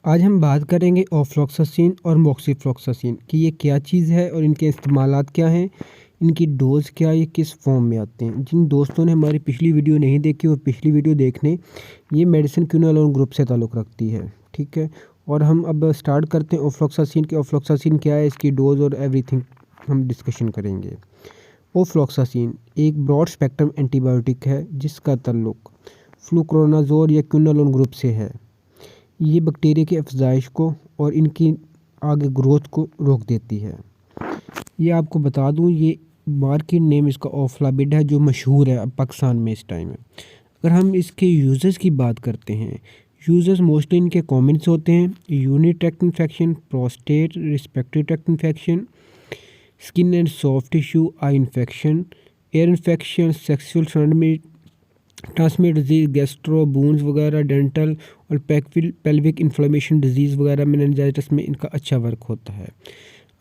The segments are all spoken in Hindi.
आज हम बात करेंगे ऑफ्लॉक्सासिन और मॉक्सिफ्लॉक्सासिन कि ये क्या चीज़ है और इनके इस्तेमालात क्या हैं, इनकी डोज़ क्या है, ये किस फॉर्म में आते हैं। जिन दोस्तों ने हमारी पिछली वीडियो नहीं देखी वो पिछली वीडियो देख लें। ये मेडिसिन क्विनोलोन ग्रुप से ताल्लुक़ रखती है, ठीक है। और हम अब स्टार्ट करते हैं ऑफ्लॉक्सासिन की। ऑफ्लॉक्सासिन क्या है, इसकी डोज़ और एवरीथिंग हम डिस्कशन करेंगे। ऑफ्लॉक्सासिन एक ब्रॉड स्पेक्ट्रम एंटीबायोटिक है जिसका ताल्लुक़ फ्लुकोनाजोल या क्विनोलोन ग्रुप से है। ये बैक्टीरिया की अफजाइश को और इनकी आगे ग्रोथ को रोक देती है। ये आपको बता दूं, ये मार्केट नेम इसका ऑफ्लाबिड है जो मशहूर है अब पाकिस्तान में इस टाइम है। अगर हम इसके यूज़र्स की बात करते हैं, यूज़र्स मोस्टली इनके कॉमन्स होते हैं urinary tract infection, prostate, respiratory tract infection, skin and soft tissue, eye infection, air infection, sexual transmit disease, gastro, Boons वगैरह, डेंटल और पेल्विक इन्फ्लेमेशन डिजीज़ वगैरह, मेनिंजाइटिस में इनका अच्छा वर्क होता है।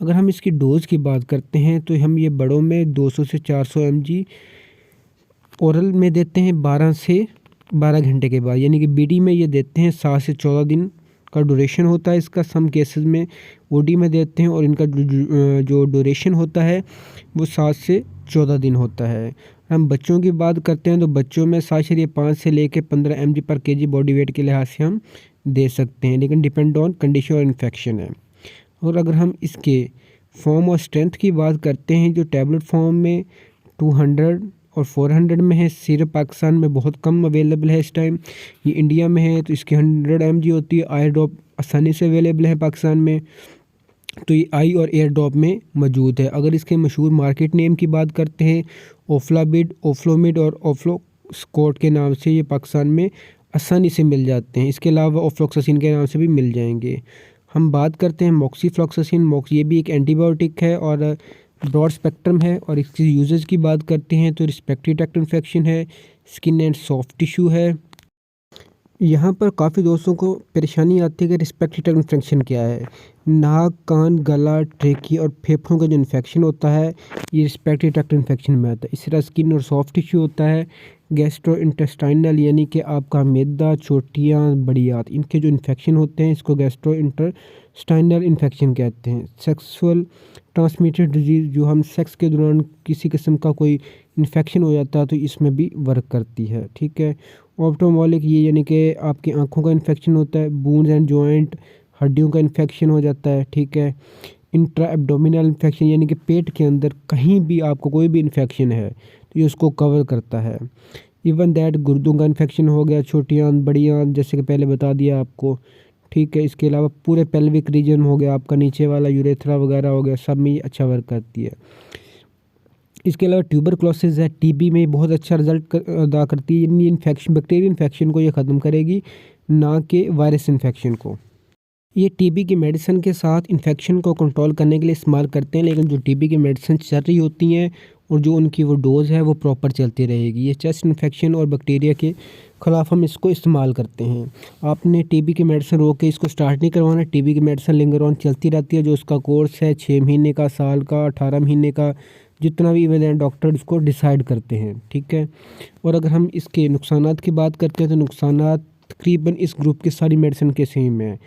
अगर हम इसकी डोज़ की बात करते हैं तो हम ये बड़ों में 200 से 400 mg ओरल में देते हैं 12 से 12 घंटे के बाद, यानी कि बीडी में ये देते हैं 7 से 14 दिन का ड्यूरेशन होता है इसका। सम केसेस में ओडी में देते हैं और इनका जो ड्यूरेशन होता है वो 7 से 14 दिन होता है। हम बच्चों की बात करते हैं तो बच्चों में 7.5 से लेकर 15 mg पर केजी बॉडी वेट के लिहाज से हम दे सकते हैं, लेकिन डिपेंड ऑन कंडीशन और इन्फेक्शन है। और अगर हम इसके फॉर्म और स्ट्रेंथ की बात करते हैं, जो टैबलेट फॉर्म में 200 और 400 में है। सिर्फ पाकिस्तान में बहुत कम अवेलेबल है इस टाइम। ये इंडिया में है तो इसकी 100 mg होती है। आई ड्रॉप आसानी से अवेलेबल है पाकिस्तान में, तो ये आई और एयर ड्रॉप में मौजूद है। अगर इसके मशहूर मार्केट नेम की बात करते हैं, ओफ्लाबिड, ओफ्लोमिड और ओफ्लोस्कोट के नाम से ये पाकिस्तान में आसानी से मिल जाते हैं। इसके अलावा ऑफ्लॉक्सासिन के नाम से भी मिल जाएंगे। हम बात करते हैं मॉक्सिफ्लॉक्सासिन। ये भी एक एंटीबायोटिक है और ब्रॉड स्पेक्ट्रम है। और इसकी यूजेस की बात करते हैं तो रिस्पिरेटरी ट्रैक्ट इन्फेक्शन है, स्किन एंड सॉफ्ट टिश्यू है। यहाँ पर काफ़ी दोस्तों को परेशानी आती है कि रिस्पिरेटरी ट्रैक्ट इन्फेक्शन क्या है। नाक, कान, गला, ट्रेकी और फेफड़ों का जो इन्फेक्शन होता है ये रिस्पिरेटरी ट्रैक्ट इन्फेक्शन में आता है। इस तरह स्किन और सॉफ्ट टिश्यू होता है। गैस्ट्रो इंटेस्टाइनल यानी कि आपका मैदा, चोटियाँ, बड़ियात, इनके जो इन्फेक्शन होते हैं इसको गैस्ट्रो इंटेस्टाइनल इन्फेक्शन कहते हैं। सेक्सुअल ट्रांसमिटेड डिजीज़, जो हम सेक्स के दौरान किसी किस्म का कोई इन्फेक्शन हो जाता है तो इसमें भी वर्क करती है, ठीक है। ऑप्टोमोलिक, ये यानी कि आपकी आंखों का इन्फेक्शन होता है। बून्स एंड जॉइंट, हड्डियों का इन्फेक्शन हो जाता है, ठीक है। इंट्रा एब्डोमिनल इन्फेक्शन यानी कि पेट के अंदर कहीं भी आपको कोई भी इन्फेक्शन है तो ये उसको कवर करता है। इवन दैट गुर्दों का इन्फेक्शन हो गया, छोटी आंत, बड़ी आंत, जैसे कि पहले बता दिया आपको, ठीक है। इसके अलावा पूरे पेल्विक रीजन हो गया, आपका नीचे वाला यूरेथ्रा वगैरह हो गया, सब में ये अच्छा वर्क करती है। इसके अलावा ट्यूबरक्लोसिस है, टीबी में बहुत अच्छा रिजल्ट अदा करती है। यानी इन्फेक्शन, बैक्टीरियल इन्फेक्शन को ये ख़त्म करेगी, ना कि वायरस इन्फेक्शन को। ये टीबी की मेडिसिन के साथ इन्फेक्शन को कंट्रोल करने के लिए इस्तेमाल करते हैं, लेकिन जो टीबी की मेडिसिन चल रही होती हैं और जो उनकी वो डोज़ है वो प्रॉपर चलती रहेगी। ये चेस्ट इन्फेक्शन और बैक्टीरिया के ख़िलाफ़ हम इसको इस्तेमाल करते हैं। आपने टीबी की मेडिसिन रोक के इसको स्टार्ट नहीं करवाना। टीबी की मेडिसिन लिंगर ऑन चलती रहती है। जो उसका कोर्स है 6 महीने का, साल का, 18 महीने का, जितना भी इवन डॉक्टर इसको डिसाइड करते हैं, ठीक है। और अगर हम इसके नुकसानात की बात करते हैं तो नुकसानात तकरीबन इस ग्रुप की सारी मेडिसिन के सेम है।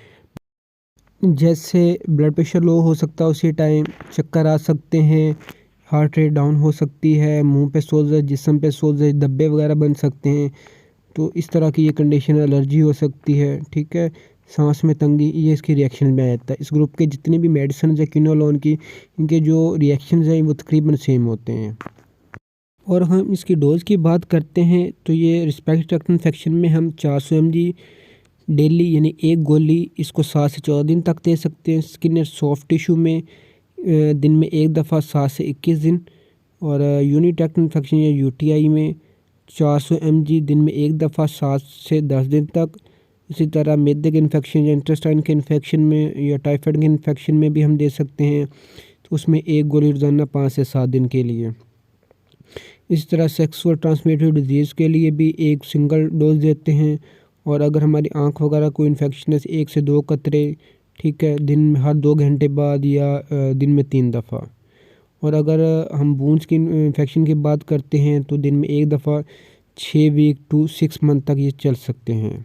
जैसे ब्लड प्रेशर लो हो सकता है उसी टाइम, चक्कर आ सकते हैं, हार्ट रेट डाउन हो सकती है, मुंह पे सोजा, जिस्म पे सोजा, धब्बे वगैरह बन सकते हैं। तो इस तरह की ये कंडीशन, एलर्जी हो सकती है, ठीक है। सांस में तंगी, ये इसकी रिएक्शन में आ जाता है। इस ग्रुप के जितने भी मेडिसिन है क्विनोलोन की, इनके जो रिएक्शन हैं वो तकरीबन सेम होते हैं। और हम इसकी डोज़ की बात करते हैं तो ये रिस्पिरेटरी ट्रैक्ट इन्फेक्शन में हम 400 mg डेली यानी एक गोली इसको 7 से 14 दिन तक दे सकते हैं। स्किन और सॉफ्ट टिश्यू में दिन में एक दफ़ा 7 से 21 दिन। और यूरिनरी ट्रैक्ट इन्फेक्शन या यूटीआई में 400 mg दिन में एक दफ़ा 7 से 10 दिन तक। इसी तरह मैदे के इन्फेक्शन या इंटेस्टाइन के इन्फेक्शन में या टाइफाइड के इन्फेक्शन में भी हम दे सकते हैं, तो उसमें एक गोली रोज़ाना 5 से 7 दिन के लिए। इस तरह सेक्सुअल ट्रांसमिटेड डिजीज़ के लिए भी एक सिंगल डोज देते हैं। और अगर हमारी आँख वगैरह कोई इन्फेक्शन है 1 से 2 कतरे, ठीक है, दिन में हर 2 घंटे बाद या दिन में 3 दफ़ा। और अगर हम बून्स की इन्फेक्शन की बात करते हैं तो दिन में एक दफ़ा 6 वीक टू 6 मंथ तक ये चल सकते हैं।